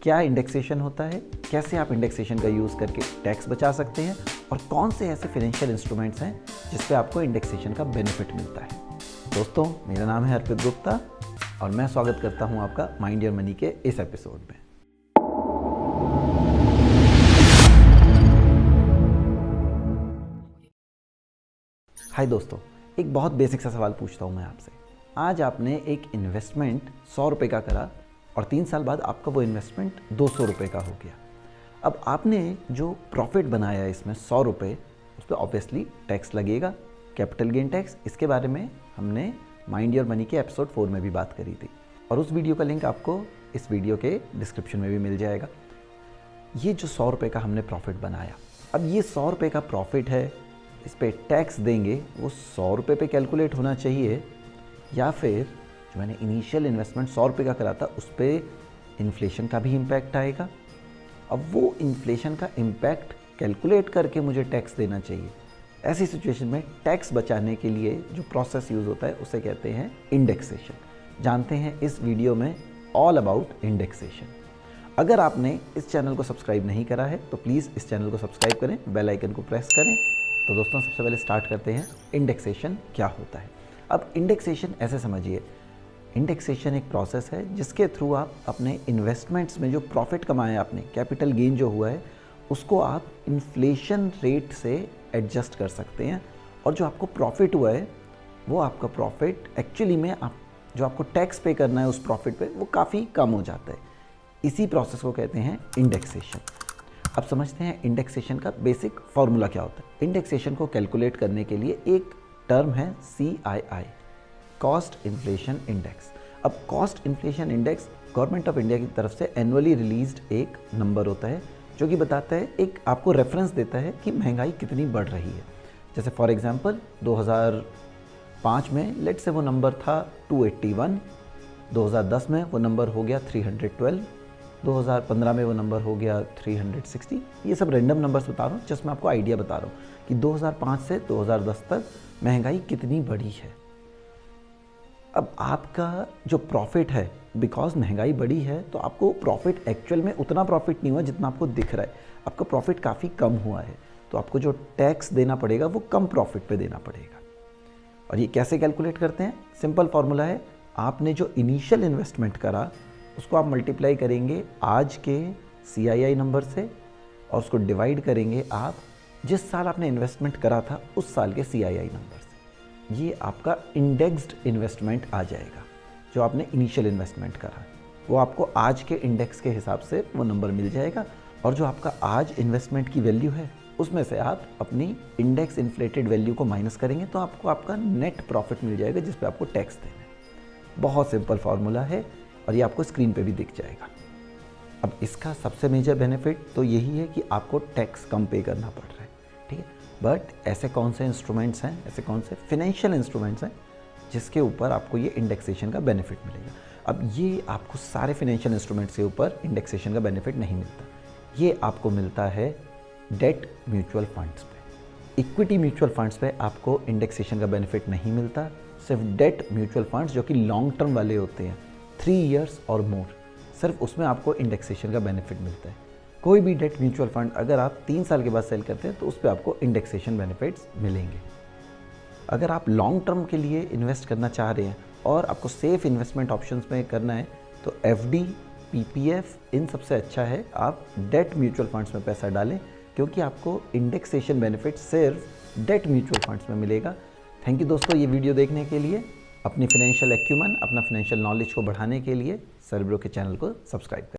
क्या इंडेक्सेशन होता है, कैसे आप इंडेक्सेशन का यूज़ करके टैक्स बचा सकते हैं और कौन से ऐसे फाइनेंशियल इंस्ट्रूमेंट्स हैं जिस पे आपको इंडेक्सेशन का बेनिफिट मिलता है। दोस्तों, मेरा नाम है अर्पित गुप्ता और मैं स्वागत करता हूं आपका माइंड योर मनी के इस एपिसोड में। हाय दोस्तों, एक बहुत बेसिक सा सवाल पूछता हूं मैं आपसे। आज आपने एक इन्वेस्टमेंट 100 रुपये का करा और 3 साल बाद आपका वो इन्वेस्टमेंट 200 रुपये का हो गया। अब आपने जो प्रॉफिट बनाया इसमें 100 रुपये, उस पर ऑब्वियसली टैक्स लगेगा, कैपिटल गेन टैक्स। इसके बारे में हमने माइंड योर मनी के एपिसोड 4 में भी बात करी थी और उस वीडियो का लिंक आपको इस वीडियो के डिस्क्रिप्शन में भी मिल जाएगा। ये जो 100 रुपये का हमने प्रॉफिट बनाया, अब ये 100 रुपये का प्रॉफिट है, इस पर टैक्स देंगे, वो 100 रुपये पे कैलकुलेट होना चाहिए या फिर जो मैंने इनिशियल इन्वेस्टमेंट 100 रुपये का करा था उस पर इन्फ्लेशन का भी इम्पैक्ट आएगा। अब वो इन्फ्लेशन का इम्पैक्ट कैलकुलेट करके मुझे टैक्स देना चाहिए। ऐसी सिचुएशन में टैक्स बचाने के लिए जो प्रोसेस यूज़ होता है उसे कहते हैं इंडेक्सेशन। जानते हैं इस वीडियो में ऑल अबाउट इंडेक्सेशन। अगर आपने इस चैनल को सब्सक्राइब नहीं करा है तो प्लीज़ इस चैनल को सब्सक्राइब करें, बेल आइकन को प्रेस करें। तो दोस्तों, सबसे पहले स्टार्ट करते हैं इंडेक्सेशन क्या होता है। अब इंडेक्सेशन ऐसे समझिए, इंडेक्सेशन एक प्रोसेस है जिसके थ्रू आप अपने इन्वेस्टमेंट्स में जो प्रॉफिट कमाया आपने, कैपिटल गेन जो हुआ है, उसको आप इन्फ्लेशन रेट से एडजस्ट कर सकते हैं और जो आपको प्रॉफिट हुआ है वो आपका प्रॉफिट एक्चुअली में आप जो आपको टैक्स पे करना है उस प्रॉफिट पे वो काफ़ी कम हो जाता है। इसी प्रोसेस को कहते हैं इंडेक्सेशन। अब समझते हैं इंडेक्सेशन का बेसिक फॉर्मूला क्या होता है। इंडेक्सेशन को कैलकुलेट करने के लिए एक टर्म है CII, कॉस्ट इन्फ्लेशन इंडेक्स। अब cost inflation index government of India की तरफ से एनुअली रिलीज्ड एक नंबर होता है जो कि बताता है, एक आपको रेफरेंस देता है कि महंगाई कितनी बढ़ रही है। जैसे फॉर एग्जांपल 2005 में लेट से वो नंबर था 281, 2010 में वो नंबर हो गया 312, 2015 में वो नंबर हो गया 360। ये सब रैंडम नंबर्स बता रहा हूँ, जस्ट मैं आपको आइडिया बता रहा हूँ कि 2005 से 2010 तक महंगाई कितनी बढ़ी है। अब आपका जो प्रॉफिट है, बिकॉज महंगाई बढ़ी है तो आपको प्रॉफिट एक्चुअल में उतना प्रॉफिट नहीं हुआ जितना आपको दिख रहा है, आपका प्रॉफिट काफ़ी कम हुआ है, तो आपको जो टैक्स देना पड़ेगा वो कम प्रॉफिट पे देना पड़ेगा। और ये कैसे कैलकुलेट करते हैं? सिंपल फार्मूला है, आपने जो इनिशियल इन्वेस्टमेंट करा उसको आप मल्टीप्लाई करेंगे आज के CII नंबर से और उसको डिवाइड करेंगे आप जिस साल आपने इन्वेस्टमेंट करा था उस साल के CII नंबर से। ये आपका इंडेक्स्ड इन्वेस्टमेंट आ जाएगा। जो आपने इनिशियल इन्वेस्टमेंट करा वो आपको आज के इंडेक्स के हिसाब से वो नंबर मिल जाएगा और जो आपका आज इन्वेस्टमेंट की वैल्यू है उसमें से आप अपनी इंडेक्स इन्फ्लेटेड वैल्यू को माइनस करेंगे तो आपको आपका नेट प्रॉफिट मिल जाएगा जिस पे आपको टैक्स देना है। बहुत सिंपल फार्मूला है और ये आपको स्क्रीन पे भी दिख जाएगा। अब इसका सबसे मेजर बेनिफिट तो यही है कि आपको टैक्स कम पे करना पड़ रहा है, ठीक है। बट ऐसे कौन से इंस्ट्रूमेंट्स हैं, ऐसे कौन से फिनेंशियल इंस्ट्रूमेंट्स हैं जिसके ऊपर आपको ये इंडेक्सेशन का बेनिफिट मिलेगा? अब ये आपको सारे फिनेंशियल इंस्ट्रूमेंट्स के ऊपर इंडेक्सेशन का बेनिफिट नहीं मिलता। ये आपको मिलता है डेट म्यूचुअल फंड्स पे। इक्विटी म्यूचुअल फंड्स पे आपको इंडेक्सेशन का बेनिफिट नहीं मिलता। सिर्फ डेट म्यूचुअल फंड्स जो कि लॉन्ग टर्म वाले होते हैं, 3 इयर्स और मोर, सिर्फ उसमें आपको इंडेक्सेशन का बेनिफिट मिलता है। कोई भी डेट म्यूचुअल फंड अगर आप 3 साल के बाद सेल करते हैं तो उस पर आपको इंडेक्सेशन बेनिफिट्स मिलेंगे। अगर आप लॉन्ग टर्म के लिए इन्वेस्ट करना चाह रहे हैं और आपको सेफ इन्वेस्टमेंट ऑप्शंस में करना है तो FD, PPF इन सबसे अच्छा है आप डेट म्यूचुअल फंड्स में पैसा डालें, क्योंकि आपको इंडेक्सेशन बेनिफिट सिर्फ डेट म्यूचुअल फंड्स में मिलेगा। थैंक यू दोस्तों ये वीडियो देखने के लिए। अपनी फाइनेंशियल एक्यूमन, अपना फाइनेंशियल नॉलेज को बढ़ाने के लिए सेरेब्रो के चैनल को सब्सक्राइब करें।